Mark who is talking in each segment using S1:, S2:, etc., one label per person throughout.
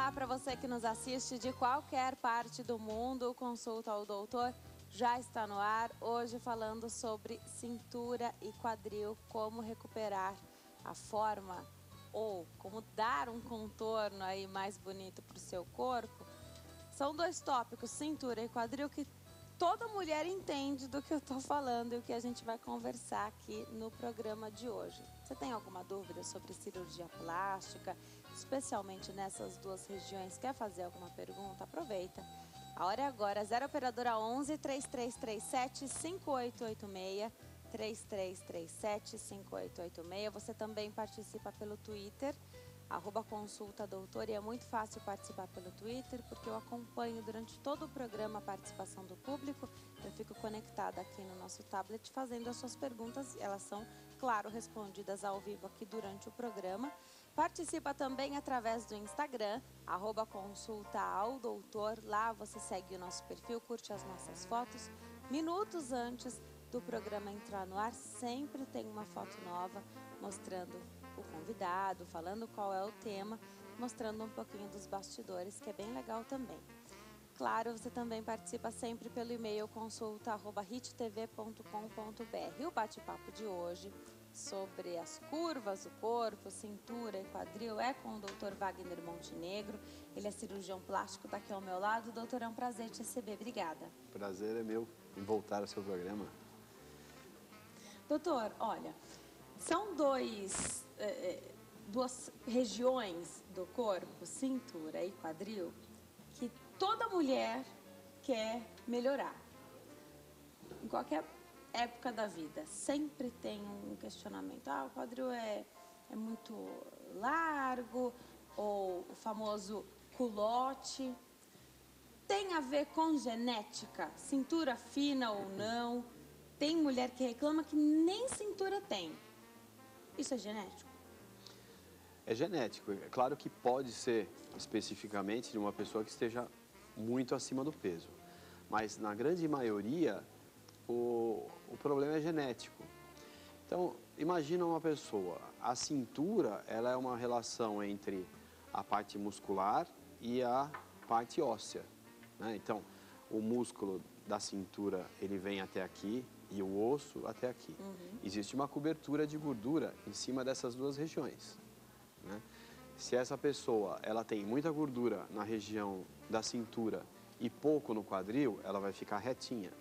S1: Olá para você que nos assiste de qualquer parte do mundo, Consulta ao Doutor já está no ar, hoje falando sobre cintura e quadril, como recuperar a forma ou como dar um contorno aí mais bonito para o seu corpo. São dois tópicos, cintura e quadril, que toda mulher entende do que eu estou falando e o que a gente vai conversar aqui no programa de hoje. Você tem alguma dúvida sobre cirurgia plástica, especialmente nessas duas regiões? Quer fazer alguma pergunta? Aproveita. A hora é agora, 0 operadora 11 3337 5886, 3337 5886. Você também participa pelo Twitter, @consultadoutor, e é muito fácil participar pelo Twitter, porque eu acompanho durante todo o programa a participação do público. Eu fico conectada aqui no nosso tablet fazendo as suas perguntas, elas são, claro, respondidas ao vivo aqui durante o programa. Participa também através do Instagram, @consultaaldoutor. Lá você segue o nosso perfil, curte as nossas fotos. Minutos antes do programa entrar no ar, sempre tem uma foto nova mostrando o convidado, falando qual é o tema, mostrando um pouquinho dos bastidores, que é bem legal também. Claro, você também participa sempre pelo e-mail consulta@hittv.com.br. E o bate-papo de hoje sobre as curvas do corpo, cintura e quadril é com o Dr. Wagner Montenegro. Ele é cirurgião plástico, está aqui ao meu lado. Doutor, é um prazer te receber. Obrigada.
S2: Prazer é meu em voltar ao seu programa.
S1: Doutor, olha, são duas regiões do corpo, cintura e quadril, que toda mulher quer melhorar. Em qualquer época da vida, sempre tem um questionamento. O quadril é muito largo, ou o famoso culote. Tem a ver com genética, cintura fina ou não? Tem mulher que reclama que nem cintura tem. Isso é genético?
S2: É genético. É claro que pode ser especificamente de uma pessoa que esteja muito acima do peso. Mas, na grande maioria, o problema é genético. Então, imagina uma pessoa. A cintura, ela é uma relação entre a parte muscular e a parte óssea, né? Então, o músculo da cintura, ele vem até aqui e o osso até aqui. Existe uma cobertura de gordura em cima dessas duas regiões, né? Se essa pessoa ela tem muita gordura na região da cintura e pouco no quadril, ela vai ficar retinha,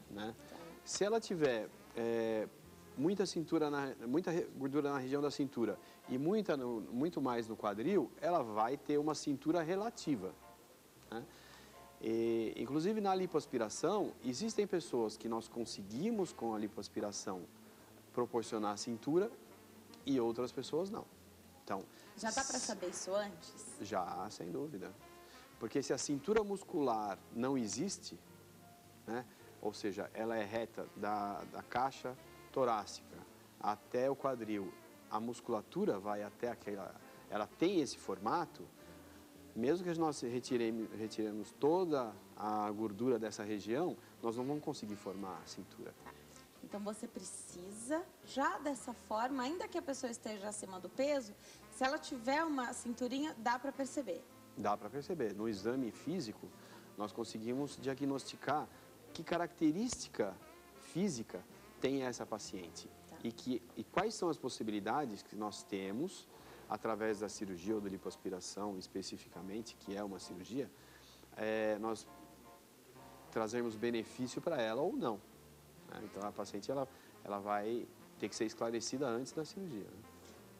S2: né? Se ela tiver muita gordura na região da cintura e muito mais no quadril, ela vai ter uma cintura relativa, né? E, inclusive na lipoaspiração, existem pessoas que nós conseguimos com a lipoaspiração proporcionar a cintura e outras pessoas não. Então,
S1: já dá para saber isso antes?
S2: Já, sem dúvida. Porque se a cintura muscular não existe, né, ou seja, ela é reta da caixa torácica até o quadril, a musculatura vai até aquela, ela tem esse formato. Mesmo que nós retiremos toda a gordura dessa região, nós não vamos conseguir formar a cintura.
S1: Então, você precisa, já dessa forma, ainda que a pessoa esteja acima do peso, se ela tiver uma cinturinha, dá para perceber?
S2: Dá para perceber. No exame físico, nós conseguimos diagnosticar que característica física tem essa paciente.
S1: Tá.
S2: E quais são as possibilidades que nós temos através da cirurgia ou da lipoaspiração especificamente, que é uma cirurgia, nós trazermos benefício para ela ou não, né? Então, a paciente ela vai ter que ser esclarecida antes da cirurgia, né?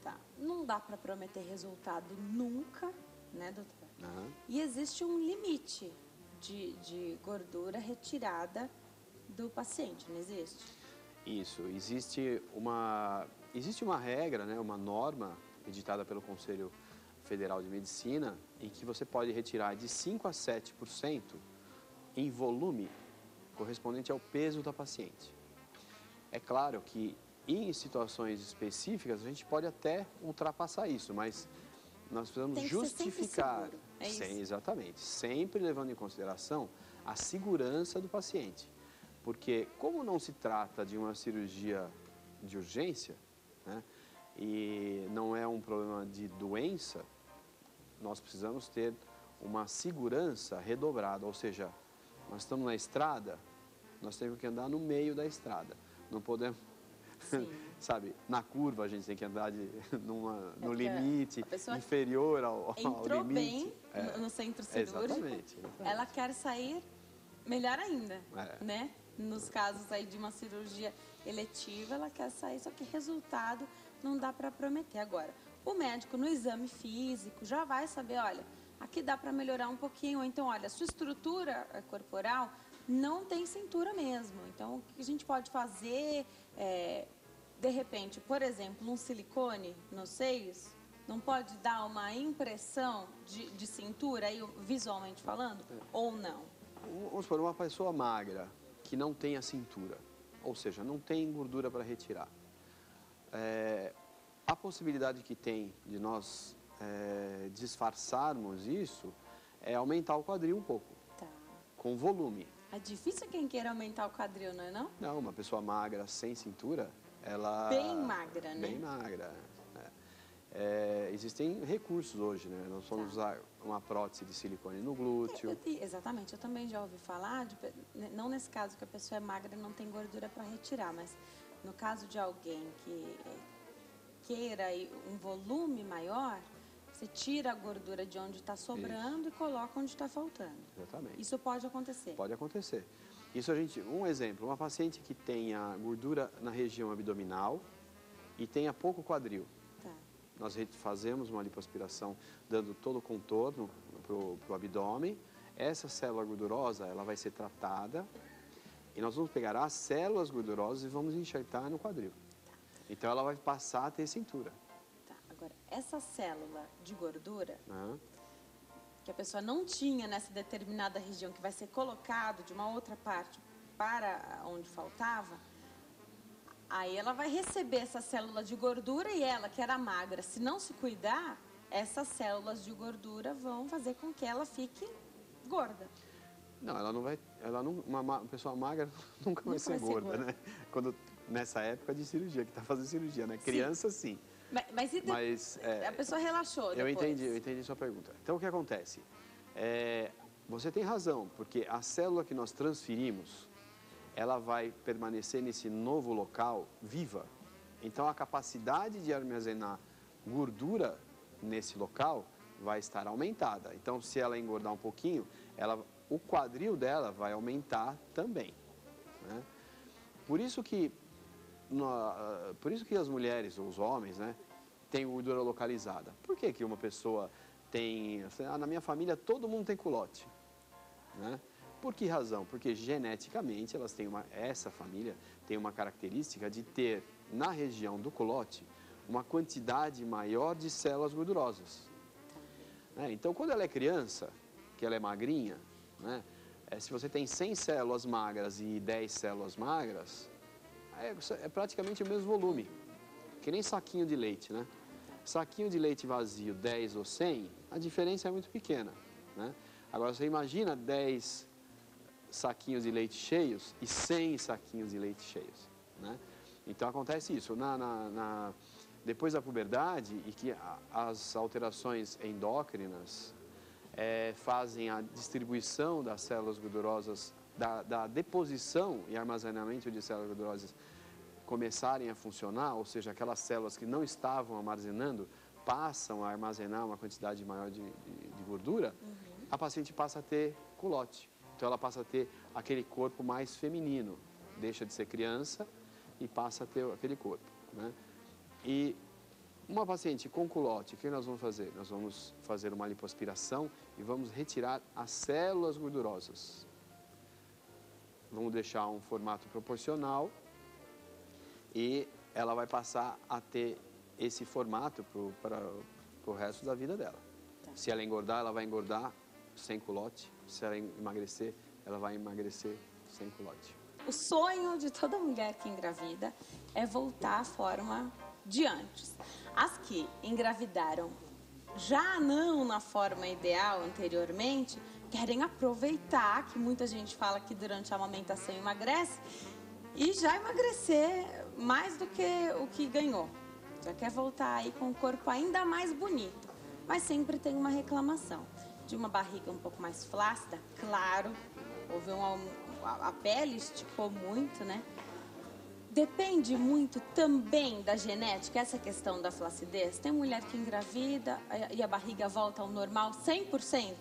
S1: Tá. Não dá para prometer resultado nunca, né, doutor? E existe um limite de gordura retirada do paciente, não existe?
S2: Isso. Existe uma regra, né, uma norma editada pelo Conselho Federal de Medicina, em que você pode retirar de 5 a 7% em volume correspondente ao peso da paciente. É claro que em situações específicas a gente pode até ultrapassar isso, mas nós precisamos justificar.
S1: É isso?
S2: Exatamente, sempre levando em consideração a segurança do paciente. Porque como não se trata de uma cirurgia de urgência, né, e não é um problema de doença, nós precisamos ter uma segurança redobrada, ou seja, nós estamos na estrada, nós temos que andar no meio da estrada, não podemos, sabe, na curva a gente tem que andar no limite inferior ao
S1: entrou
S2: limite.
S1: Bem no centro cirúrgico,
S2: exatamente.
S1: Ela quer sair melhor ainda, né? Nos casos aí de uma cirurgia eletiva, ela quer sair, só que resultado não dá para prometer. Agora, o médico no exame físico já vai saber, olha, aqui dá para melhorar um pouquinho, ou então, olha, a sua estrutura corporal não tem cintura mesmo. Então, o que a gente pode fazer, de repente, por exemplo, um silicone nos seios, não pode dar uma impressão de cintura, aí, visualmente falando, ou não?
S2: Vamos supor, uma pessoa magra, que não tem a cintura, ou seja, não tem gordura para retirar. A possibilidade que tem de nós disfarçarmos isso é aumentar o quadril um pouco, com volume.
S1: É difícil quem queira aumentar o quadril, não é não?
S2: Não, uma pessoa magra, sem cintura, ela...
S1: Bem magra, né?
S2: Bem magra. Existem recursos hoje, né? Nós vamos usar uma prótese de silicone no glúteo.
S1: Exatamente, eu também já ouvi falar, não nesse caso que a pessoa é magra e não tem gordura para retirar, mas no caso de alguém que queira um volume maior, você tira a gordura de onde está sobrando e coloca onde está faltando.
S2: Exatamente.
S1: Isso pode acontecer?
S2: Pode acontecer. Isso um exemplo, uma paciente que tenha gordura na região abdominal e tenha pouco quadril. Nós fazemos uma lipoaspiração dando todo o contorno para o abdômen. Essa célula gordurosa, ela vai ser tratada e nós vamos pegar as células gordurosas e vamos enxertar no quadril. Então, ela vai passar a ter cintura.
S1: Agora, essa célula de gordura, que a pessoa não tinha nessa determinada região, que vai ser colocado de uma outra parte para onde faltava, aí ela vai receber essa célula de gordura e ela, que era magra, se não se cuidar, essas células de gordura vão fazer com que ela fique gorda.
S2: Não, ela não vai... uma pessoa magra nunca vai ser gorda, né? Nessa época de cirurgia, que está fazendo cirurgia, né? Criança, sim.
S1: Mas a pessoa relaxou depois.
S2: Eu entendi sua pergunta. Então, o que acontece? Você tem razão, porque a célula que nós transferimos, ela vai permanecer nesse novo local viva. Então, a capacidade de armazenar gordura nesse local vai estar aumentada. Então, se ela engordar um pouquinho, o quadril dela vai aumentar também, né? Por isso que as mulheres ou os homens, né, têm gordura localizada. Por que que uma pessoa tem... na minha família todo mundo tem culote, né? Por que razão? Porque geneticamente essa família tem uma característica de ter na região do culote uma quantidade maior de células gordurosas. Então, quando ela é criança, que ela é magrinha, né, se você tem 100 células magras e 10 células magras, é praticamente o mesmo volume, que nem saquinho de leite, né? Saquinho de leite vazio, 10 ou 100, a diferença é muito pequena, né? Agora, você imagina 10 saquinhos de leite cheios e 100 saquinhos de leite cheios, né? Então, acontece isso. Depois da puberdade, e que as alterações endócrinas fazem a distribuição das células gordurosas, da deposição e armazenamento de células gordurosas começarem a funcionar, ou seja, aquelas células que não estavam armazenando, passam a armazenar uma quantidade maior de gordura, a paciente passa a ter culote. Então, ela passa a ter aquele corpo mais feminino, deixa de ser criança e passa a ter aquele corpo, né? E uma paciente com culote, o que nós vamos fazer? Nós vamos fazer uma lipoaspiração e vamos retirar as células gordurosas. Vamos deixar um formato proporcional e ela vai passar a ter esse formato para o resto da vida dela. Se ela engordar, ela vai engordar sem culote. Se ela emagrecer, ela vai emagrecer sem culote.
S1: O sonho de toda mulher que engravida é voltar à forma de antes. As que engravidaram já não na forma ideal anteriormente, querem aproveitar que muita gente fala que durante a amamentação emagrece e já emagrecer mais do que o que ganhou. Já quer voltar aí com o corpo ainda mais bonito. mas sempre tem uma reclamação de uma barriga um pouco mais flácida, claro, houve a pele esticou muito, né? Depende muito também da genética, essa questão da flacidez. Tem mulher que engravida e a barriga volta ao normal 100%?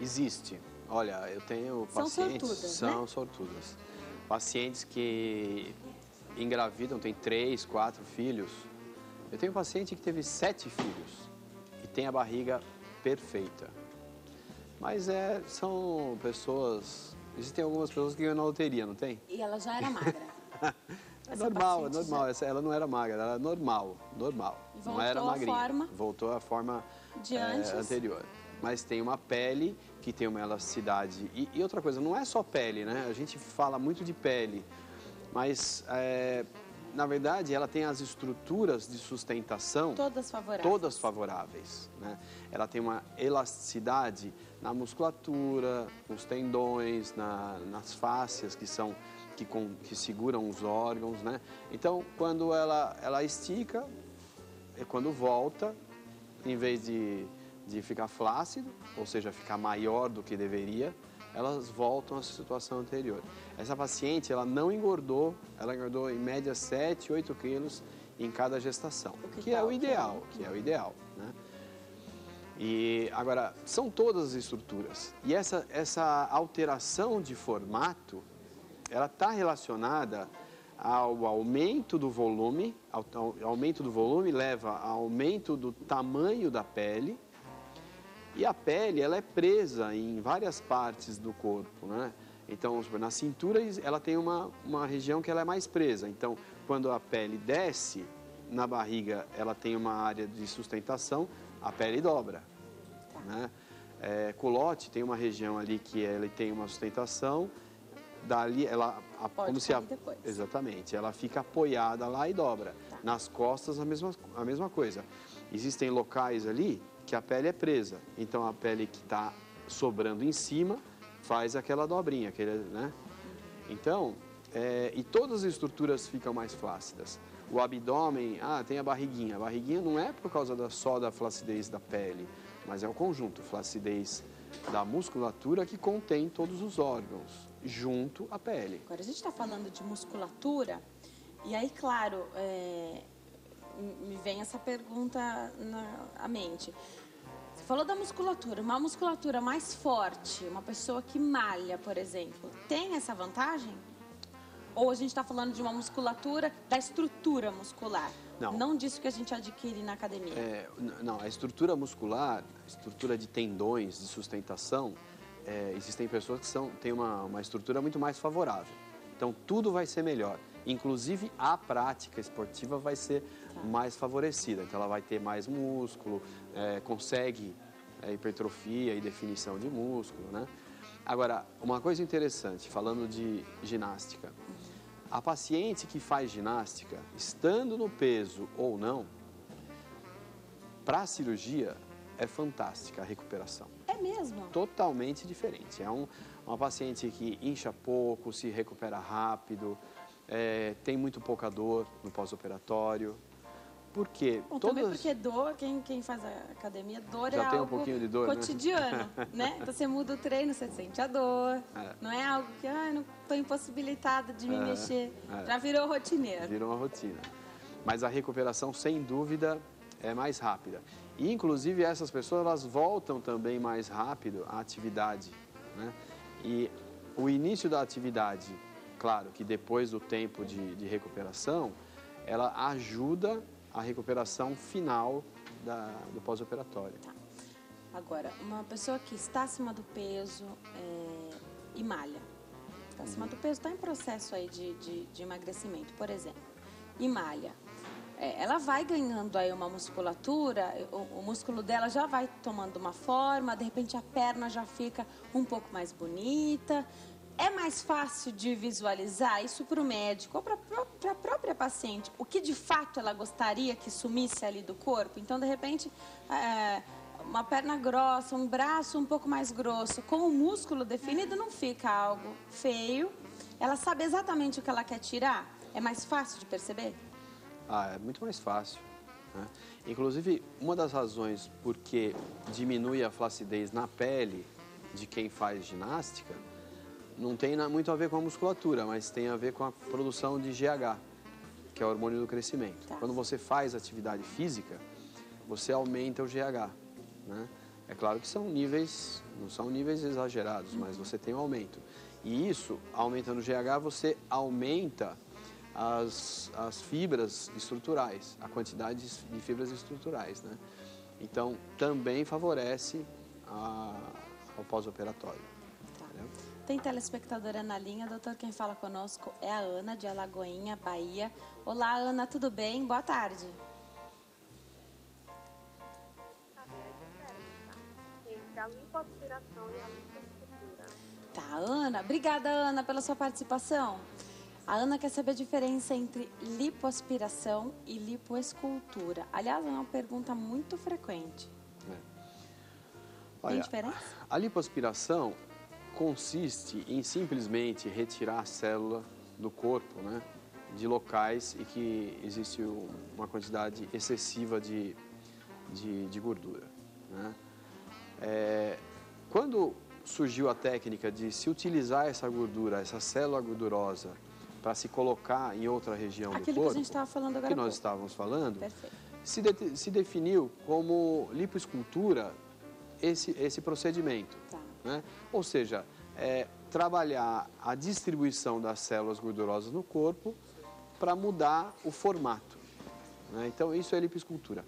S2: Existe. Olha, eu tenho
S1: São
S2: pacientes...
S1: sortudas,
S2: São
S1: né?
S2: sortudas. Pacientes que engravidam, têm 3, 4 filhos. Eu tenho um paciente que teve 7 filhos e tem a barriga perfeita. Mas são pessoas... Existem algumas pessoas que ganham na loteria, não tem?
S1: E ela já era magra.
S2: É normal, é normal. Ela não era magra, ela era normal.
S1: E
S2: Não era magrinha.
S1: forma
S2: Voltou à forma
S1: de antes.
S2: Anterior. Mas tem uma pele que tem uma elasticidade. E outra coisa, não é só pele, né? A gente fala muito de pele, mas, na verdade, ela tem as estruturas de sustentação...
S1: Todas favoráveis.
S2: Né? Ela tem uma elasticidade na musculatura, nos tendões, nas fáscias que seguram os órgãos, né? Então, quando ela estica, quando volta, em vez de ficar flácido, ou seja, ficar maior do que deveria, elas voltam à situação anterior. Essa paciente, ela não engordou, ela engordou em média 7, 8 quilos em cada gestação, que é o ideal, né? E agora, são todas as estruturas. E essa alteração de formato, ela está relacionada ao aumento do volume. Aumento do volume leva ao aumento do tamanho da pele. E a pele, ela é presa em várias partes do corpo, né? Então, na cintura, ela tem uma região que ela é mais presa. Então, quando a pele desce, na barriga, ela tem uma área de sustentação, a pele dobra, né? Culote tem uma região ali que ele tem uma sustentação, dali ela...
S1: Pode cair depois.
S2: Exatamente, ela fica apoiada lá e dobra.
S1: Tá.
S2: Nas costas, a mesma coisa. Existem locais ali que a pele é presa, então a pele que está sobrando em cima faz aquela dobrinha, né? Então, e todas as estruturas ficam mais flácidas. O abdômen, tem a barriguinha. A barriguinha não é por causa só da flacidez da pele, mas é o conjunto, flacidez da musculatura que contém todos os órgãos, junto à pele.
S1: Agora, a gente está falando de musculatura, e aí, claro, me vem essa pergunta à mente. Você falou da musculatura, uma musculatura mais forte, uma pessoa que malha, por exemplo, tem essa vantagem? Ou a gente está falando de uma musculatura, da estrutura muscular? Não disso que a gente adquire na academia.
S2: Não, a estrutura muscular, a estrutura de tendões, de sustentação, existem pessoas que têm uma estrutura muito mais favorável. Então, tudo vai ser melhor. Inclusive, a prática esportiva vai ser mais favorecida. Então, ela vai ter mais músculo, consegue hipertrofia e definição de músculo, né? Agora, uma coisa interessante, falando de ginástica. A paciente que faz ginástica, estando no peso ou não, para a cirurgia, é fantástica a recuperação.
S1: É mesmo?
S2: Totalmente diferente. É uma paciente que incha pouco, se recupera rápido, tem muito pouca dor no pós-operatório. Por quê?
S1: Bom, também porque dor, quem faz a academia, dor
S2: já
S1: é
S2: tem
S1: algo
S2: um pouquinho de dor,
S1: cotidiano, né? Então você muda o treino, você sente a dor. Não é algo que, não estou impossibilitada de me mexer. Já virou rotineiro.
S2: Virou uma rotina. Mas a recuperação, sem dúvida, é mais rápida. E, inclusive, essas pessoas, elas voltam também mais rápido à atividade, né? E o início da atividade, claro que depois do tempo de recuperação, ela ajuda a recuperação final do pós-operatório.
S1: Tá. Agora, uma pessoa que está acima do peso e malha, está acima do peso, está em processo aí de emagrecimento, por exemplo, e malha, ela vai ganhando aí uma musculatura, o músculo dela já vai tomando uma forma, de repente a perna já fica um pouco mais bonita. É mais fácil de visualizar isso para o médico ou para a própria paciente, o que de fato ela gostaria que sumisse ali do corpo? Então, de repente, uma perna grossa, um braço um pouco mais grosso, com o músculo definido, não fica algo feio. Ela sabe exatamente o que ela quer tirar? É mais fácil de perceber?
S2: É muito mais fácil. né? Inclusive, uma das razões por que diminui a flacidez na pele de quem faz ginástica não tem muito a ver com a musculatura, mas tem a ver com a produção de GH, que é o hormônio do crescimento.
S1: Tá.
S2: Quando você faz atividade física, você aumenta o GH, né? É claro que são níveis, não são níveis exagerados, mas você tem um aumento. E isso, aumentando o GH, você aumenta as fibras estruturais, a quantidade de fibras estruturais, né? Então, também favorece ao pós-operatório.
S1: Tá. Tem telespectadora na linha, doutor, quem fala conosco é a Ana, de Alagoinha, Bahia. Olá, Ana, tudo bem? Boa tarde.
S3: Entre a lipoaspiração e a lipoescultura.
S1: Tá, Ana. Obrigada, Ana, pela sua participação. A Ana quer saber a diferença entre lipoaspiração e lipoescultura. Aliás, é uma pergunta muito frequente. Tem
S2: Olha,
S1: diferença?
S2: a lipoaspiração consiste em simplesmente retirar a célula do corpo, né, de locais em que existe uma quantidade excessiva de gordura, né? Quando surgiu a técnica de se utilizar essa gordura, essa célula gordurosa, para se colocar em outra região do corpo,
S1: Aquilo que a gente estava falando agora.
S2: que nós estávamos falando,
S1: Perfeito.
S2: se definiu como lipoescultura esse procedimento,
S1: Tá.
S2: né? Ou seja, trabalhar a distribuição das células gordurosas no corpo para mudar o formato, né? Então, isso é lipoescultura.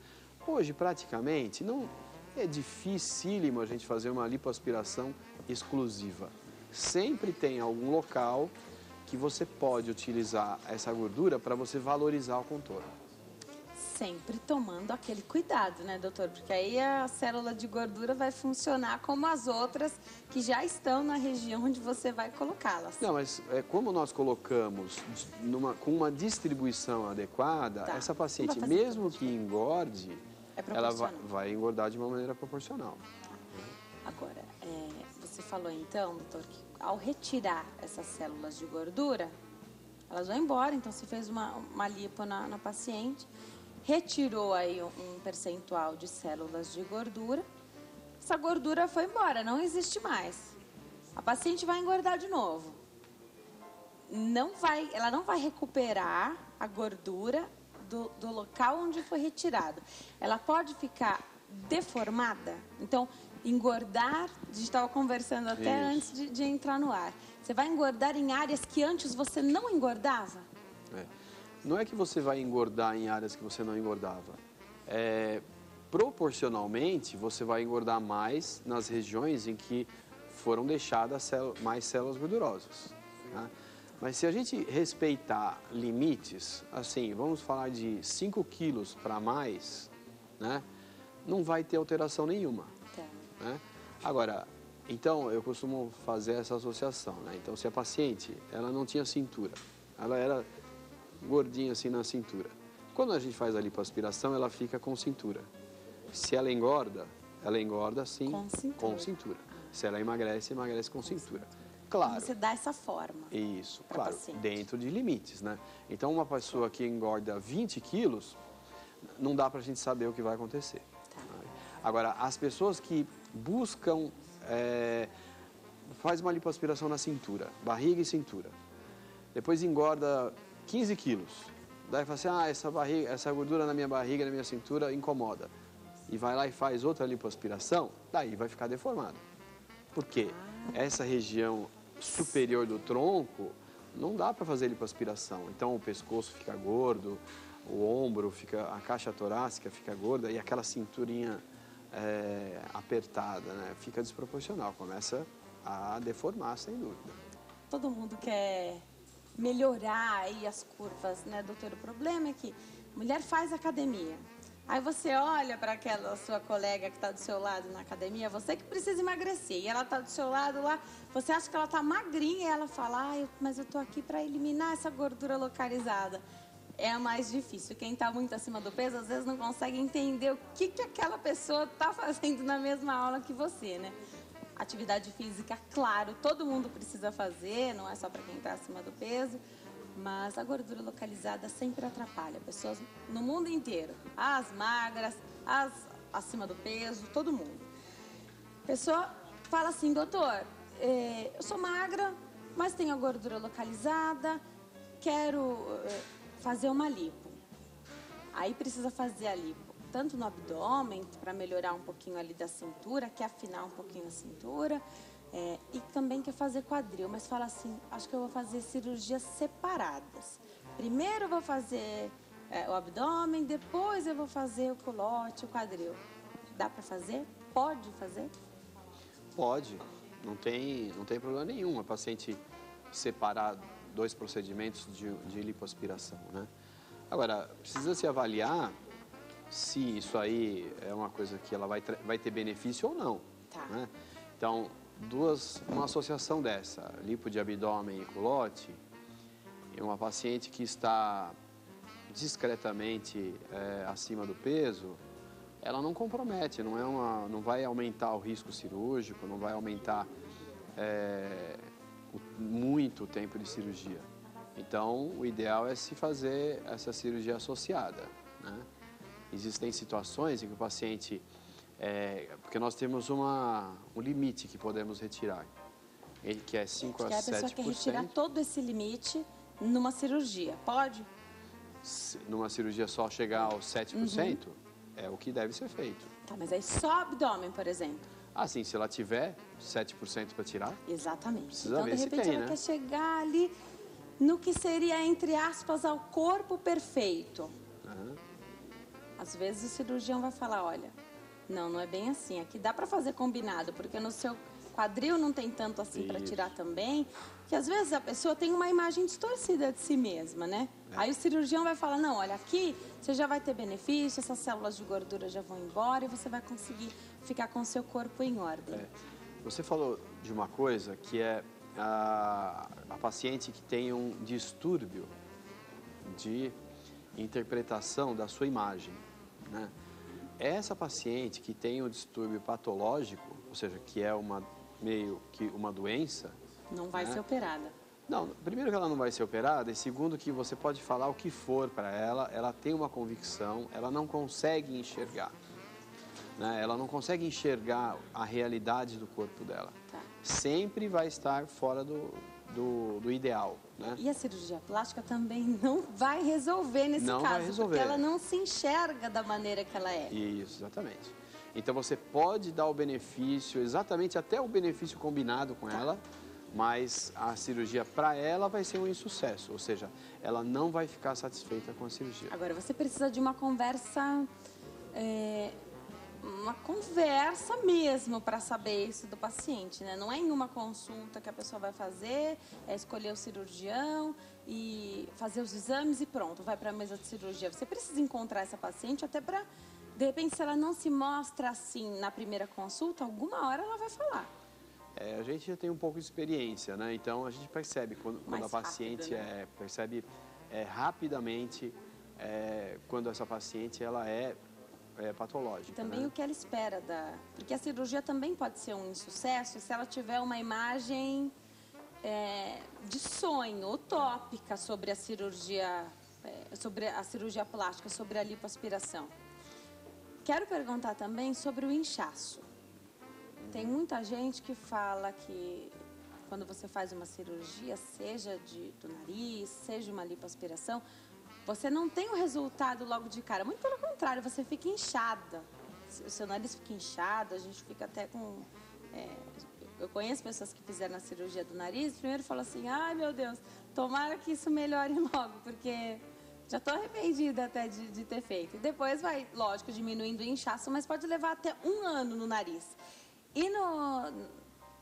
S2: Hoje, praticamente, não é dificílimo a gente fazer uma lipoaspiração exclusiva. Sempre tem algum local que você pode utilizar essa gordura para você valorizar o contorno.
S1: Sempre tomando aquele cuidado, né, doutor? Porque aí a célula de gordura vai funcionar como as outras que já estão na região onde você vai colocá-las.
S2: Não, mas como nós colocamos com uma distribuição adequada,
S1: Tá.
S2: essa paciente,
S1: Não vai fazer
S2: mesmo
S1: tudo.
S2: que engorde,
S1: É
S2: ela
S1: proporcional.
S2: vai engordar de uma maneira proporcional.
S1: Agora, você falou então, doutor, que ao retirar essas células de gordura, elas vão embora. Então, você fez uma lipo na paciente, retirou aí um percentual de células de gordura, essa gordura foi embora, não existe mais. A paciente vai engordar de novo. Ela não vai recuperar a gordura do local onde foi retirado. Ela pode ficar deformada. Então, engordar, a gente estava conversando até
S2: Isso.
S1: antes de entrar no ar. Você vai engordar em áreas que antes você não engordava?
S2: Não é que você vai engordar em áreas que você não engordava. Proporcionalmente, você vai engordar mais nas regiões em que foram deixadas mais células gordurosas, né? Mas se a gente respeitar limites, assim, vamos falar de 5 quilos para mais, né? Não vai ter alteração nenhuma.
S1: Tá.
S2: Né? Agora, então, eu costumo fazer essa associação, né? Então, se a paciente, ela não tinha cintura, ela era gordinha assim na cintura. Quando a gente faz a lipoaspiração, ela fica com cintura. Se ela engorda assim, com cintura. Se ela emagrece com cintura. Claro.
S1: Você dá essa forma.
S2: Isso,
S1: pra
S2: claro,
S1: paciente.
S2: dentro de limites, né? Então, uma pessoa que engorda 20 quilos, não dá pra gente saber o que vai acontecer.
S1: Tá.
S2: Agora, as pessoas que buscam, faz uma lipoaspiração na cintura, barriga e cintura, depois engorda 15 quilos, daí fala assim, essa gordura na minha barriga, na minha cintura incomoda, e vai lá e faz outra lipoaspiração, daí vai ficar deformado. Por quê? Essa região superior do tronco, não dá para fazer lipoaspiração, então o pescoço fica gordo, o ombro a caixa torácica fica gorda e aquela cinturinha apertada, né? Fica desproporcional, começa a deformar, sem dúvida.
S1: Todo mundo quer melhorar aí as curvas, né, doutor? O problema é que a mulher faz academia. Aí você olha para aquela sua colega que está do seu lado na academia, você que precisa emagrecer, e ela está do seu lado lá, você acha que ela está magrinha e ela fala, mas eu estou aqui para eliminar essa gordura localizada. É a mais difícil. Quem está muito acima do peso, às vezes não consegue entender o que aquela pessoa está fazendo na mesma aula que você, né? Atividade física, claro, todo mundo precisa fazer, não é só para quem está acima do peso, mas a gordura localizada sempre atrapalha pessoas no mundo inteiro. As magras, as acima do peso, todo mundo. A pessoa fala assim, doutor, eu sou magra, mas tenho a gordura localizada, quero fazer uma lipo. Aí precisa fazer a lipo, tanto no abdômen, para melhorar um pouquinho ali da cintura, quer afinar um pouquinho a cintura, e também quer fazer quadril, mas fala assim, acho que eu vou fazer cirurgias separadas. Primeiro eu vou fazer o abdômen, depois eu vou fazer o culote, o quadril. Dá para fazer? Pode fazer?
S2: Pode, não tem problema nenhum a paciente separar 2 procedimentos de lipoaspiração, né? Agora, precisa se avaliar se isso aí é uma coisa que ela vai ter benefício ou não,
S1: Tá.
S2: né? Então, uma associação dessa, lipo de abdômen e culote, em uma paciente que está discretamente acima do peso, ela não compromete, não vai aumentar o risco cirúrgico, não vai aumentar muito o tempo de cirurgia. Então, o ideal é se fazer essa cirurgia associada, né? Existem situações em que o paciente... porque nós temos um limite que podemos retirar, que é 5 a 7%.
S1: Que a pessoa quer retirar todo esse limite numa cirurgia, pode?
S2: Numa cirurgia só chegar aos 7%, é o que deve ser feito.
S1: Tá, mas aí só abdômen, por exemplo.
S2: Ah, sim, se ela tiver 7% para tirar,
S1: Exatamente.
S2: precisa
S1: Então,
S2: ver
S1: de
S2: se
S1: repente,
S2: tem,
S1: ela
S2: né?
S1: quer chegar ali no que seria, entre aspas, ao corpo perfeito. Às vezes o cirurgião vai falar, olha, não é bem assim. Aqui dá para fazer combinado, porque no seu quadril não tem tanto assim para tirar também. Que às vezes a pessoa tem uma imagem distorcida de si mesma, né? Aí o cirurgião vai falar, não, olha, aqui você já vai ter benefício, essas células de gordura já vão embora e você vai conseguir ficar com o seu corpo em ordem.
S2: Você falou de uma coisa que é a paciente que tem um distúrbio de interpretação da sua imagem, né? Essa paciente que tem um distúrbio patológico, ou seja, que é meio que uma doença...
S1: Não vai ser operada.
S2: Não, primeiro que ela não vai ser operada, e segundo que você pode falar o que for para ela tem uma convicção, ela não consegue enxergar, né? Ela não consegue enxergar a realidade do corpo dela.
S1: Tá.
S2: Sempre vai estar fora do ideal, né?
S1: E a cirurgia plástica também não vai resolver nesse
S2: Não
S1: caso,
S2: vai resolver.
S1: porque ela não se enxerga da maneira que ela é.
S2: Isso, exatamente. Então você pode dar o benefício, exatamente até o benefício combinado com ela, mas a cirurgia para ela vai ser um insucesso, ou seja, ela não vai ficar satisfeita com a cirurgia.
S1: Agora, você precisa de uma conversa mesmo para saber isso do paciente, né? Não é em uma consulta que a pessoa vai fazer, escolher o cirurgião e fazer os exames e pronto, vai para a mesa de cirurgia. Você precisa encontrar essa paciente até para, de repente, se ela não se mostra assim na primeira consulta, alguma hora ela vai falar.
S2: A gente já tem um pouco de experiência, né? Então a gente percebe quando a paciente
S1: rápido, né?
S2: percebe rapidamente quando essa paciente ela é patológica.
S1: Também
S2: né?
S1: o que ela espera porque a cirurgia também pode ser um insucesso se ela tiver uma imagem de sonho, utópica sobre a cirurgia plástica, sobre a lipoaspiração. Quero perguntar também sobre o inchaço. Tem muita gente que fala que quando você faz uma cirurgia, seja do nariz, seja uma lipoaspiração, você não tem o resultado logo de cara. Muito pelo contrário, você fica inchada. O seu nariz fica inchado, a gente fica até com... eu conheço pessoas que fizeram a cirurgia do nariz, primeiro falam assim, ai meu Deus, tomara que isso melhore logo, porque já estou arrependida até de ter feito. E depois vai, lógico, diminuindo o inchaço, mas pode levar até 1 ano no nariz. E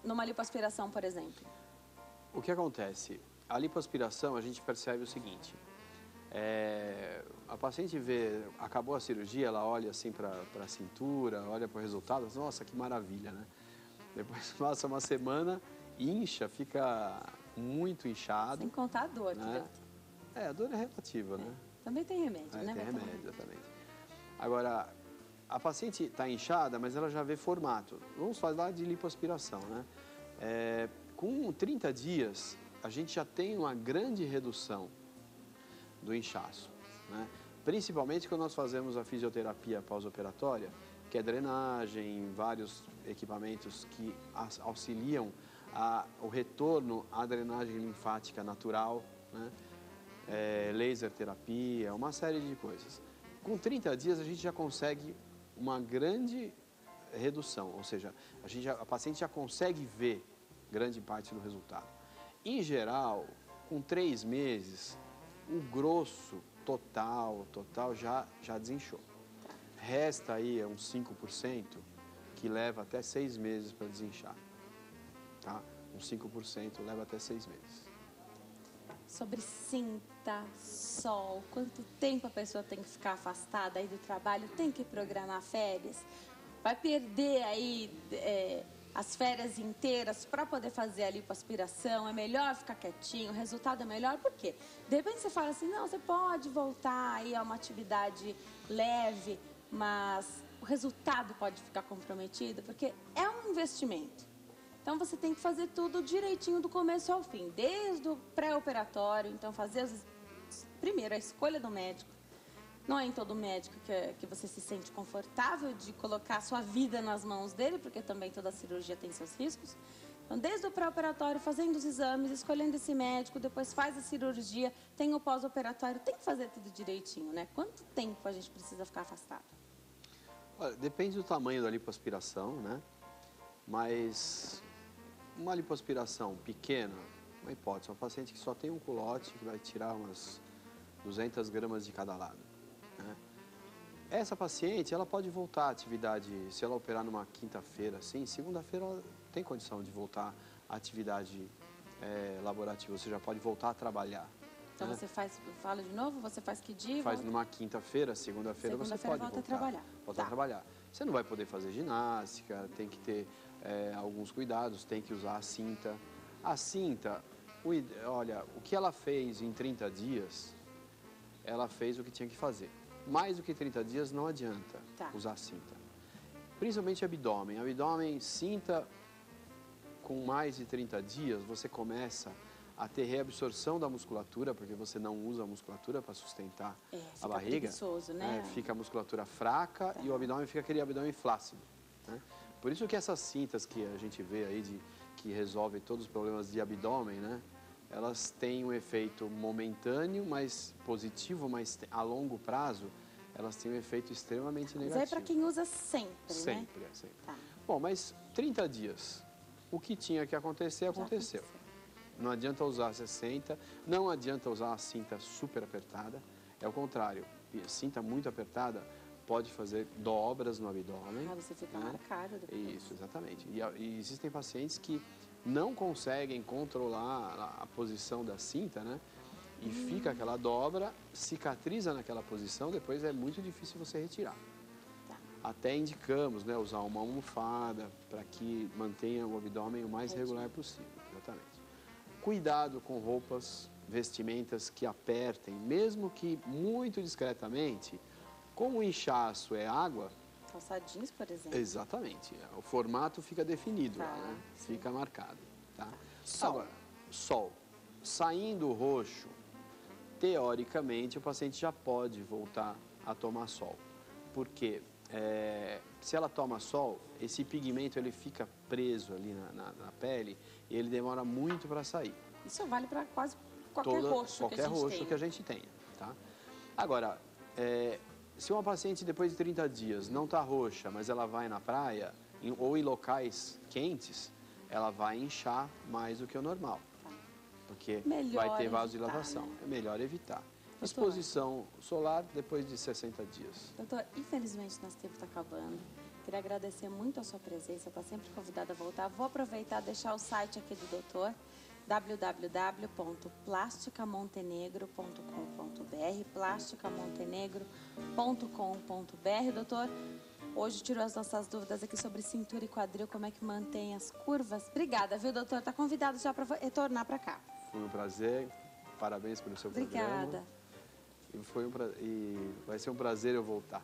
S1: numa lipoaspiração, por exemplo?
S2: O que acontece? A lipoaspiração, a gente percebe o seguinte, a paciente acabou a cirurgia, ela olha assim para a cintura, olha para o resultado, nossa, que maravilha, né? Depois passa uma semana, incha, fica muito inchado.
S1: Sem contar a dor,
S2: né? A dor é relativa, né?
S1: Também tem remédio, né?
S2: Tem remédio, exatamente. Agora, a paciente está inchada, mas ela já vê formato. Vamos falar de lipoaspiração, né? Com 30 dias, a gente já tem uma grande redução do inchaço, né? Principalmente quando nós fazemos a fisioterapia pós-operatória, que é drenagem, vários equipamentos que auxiliam o retorno à drenagem linfática natural, né? Laser terapia, uma série de coisas. Com 30 dias a gente já consegue uma grande redução, ou seja, a paciente já consegue ver grande parte do resultado. Em geral, com 3 meses, o grosso total já desinchou. Resta aí uns 5% que leva até 6 meses para desinchar, tá? Uns 5% leva até 6 meses.
S1: Sobre cinta, sol, quanto tempo a pessoa tem que ficar afastada aí do trabalho, tem que programar férias, vai perder aí as férias inteiras para poder fazer a lipoaspiração, é melhor ficar quietinho, o resultado é melhor, por quê? De repente você fala assim, não, você pode voltar aí a uma atividade leve, mas o resultado pode ficar comprometido, porque é um investimento. Então, você tem que fazer tudo direitinho do começo ao fim, desde o pré-operatório. Então, fazer primeiro a escolha do médico. Não é em todo médico que você se sente confortável de colocar a sua vida nas mãos dele, porque também toda cirurgia tem seus riscos. Então, desde o pré-operatório, fazendo os exames, escolhendo esse médico, depois faz a cirurgia, tem o pós-operatório, tem que fazer tudo direitinho, né? Quanto tempo a gente precisa ficar afastado?
S2: Olha, depende do tamanho da lipoaspiração, né? Mas uma lipoaspiração pequena, uma hipótese, uma paciente que só tem um culote, que vai tirar umas 200 gramas de cada lado, né? Essa paciente, ela pode voltar à atividade, se ela operar numa quinta-feira, assim, segunda-feira ela tem condição de voltar à atividade laborativa, você já pode voltar a trabalhar.
S1: Então,
S2: né?
S1: você fala de novo, você faz que dia?
S2: Faz numa quinta-feira, segunda-feira você pode
S1: volta
S2: voltar.
S1: a trabalhar.
S2: Volta a
S1: Tá.
S2: trabalhar. Você não vai poder fazer ginástica, tem que ter alguns cuidados, tem que usar a cinta. A cinta, olha, o que ela fez em 30 dias, ela fez o que tinha que fazer. Mais do que 30 dias não adianta usar cinta. Principalmente abdômen. Abdômen, cinta, com mais de 30 dias, você começa a ter reabsorção da musculatura, porque você não usa a musculatura para sustentar a barriga.
S1: Preguiçoso, né?
S2: Fica a musculatura fraca e o abdômen fica aquele abdômen flácido, né? Por isso que essas cintas que a gente vê aí, que resolvem todos os problemas de abdômen, né? Elas têm um efeito momentâneo, mas positivo, mas a longo prazo, elas têm um efeito extremamente negativo.
S1: Mas é para quem usa sempre,
S2: sempre,
S1: né?
S2: Sempre.
S1: Tá.
S2: Bom, mas 30 dias, o que tinha que acontecer, aconteceu. Não adianta usar 60, não adianta usar a cinta super apertada, é o contrário, cinta muito apertada pode fazer dobras no abdômen.
S1: Ah, você fica
S2: né?
S1: marcado depois.
S2: Isso, exatamente. E existem pacientes que não conseguem controlar a posição da cinta, né? E fica aquela dobra, cicatriza naquela posição, depois é muito difícil você retirar.
S1: Tá.
S2: Até indicamos, né, usar uma almofada para que mantenha o abdômen o mais regular possível, exatamente. Cuidado com roupas, vestimentas que apertem, mesmo que muito discretamente. Como o inchaço é água...
S1: Calçadinhos, por exemplo.
S2: Exatamente. O formato fica definido lá, né? Fica marcado. Tá?
S1: Sol.
S2: Agora, sol. Saindo roxo, teoricamente, o paciente já pode voltar a tomar sol. Porque se ela toma sol, esse pigmento ele fica preso ali na pele e ele demora muito para sair.
S1: Isso vale para quase qualquer roxo
S2: que a gente tenha. Tá? Agora, se uma paciente depois de 30 dias não está roxa, mas ela vai na praia ou em locais quentes, ela vai inchar mais do que o normal. Porque vai ter vasodilatação.
S1: Né?
S2: É melhor evitar. Exposição solar depois de 60 dias.
S1: Doutor, infelizmente nosso tempo está acabando. Queria agradecer muito a sua presença, está sempre convidada a voltar. Vou aproveitar e deixar o site aqui do doutor, www.plasticamontenegro.com.br, plasticamontenegro.com.br. Doutor, hoje tirou as nossas dúvidas aqui sobre cintura e quadril, como é que mantém as curvas. Obrigada, viu, doutor? Está convidado já para retornar para cá.
S2: Foi um prazer, parabéns pelo seu programa.
S1: Obrigada.
S2: E vai ser um prazer eu voltar.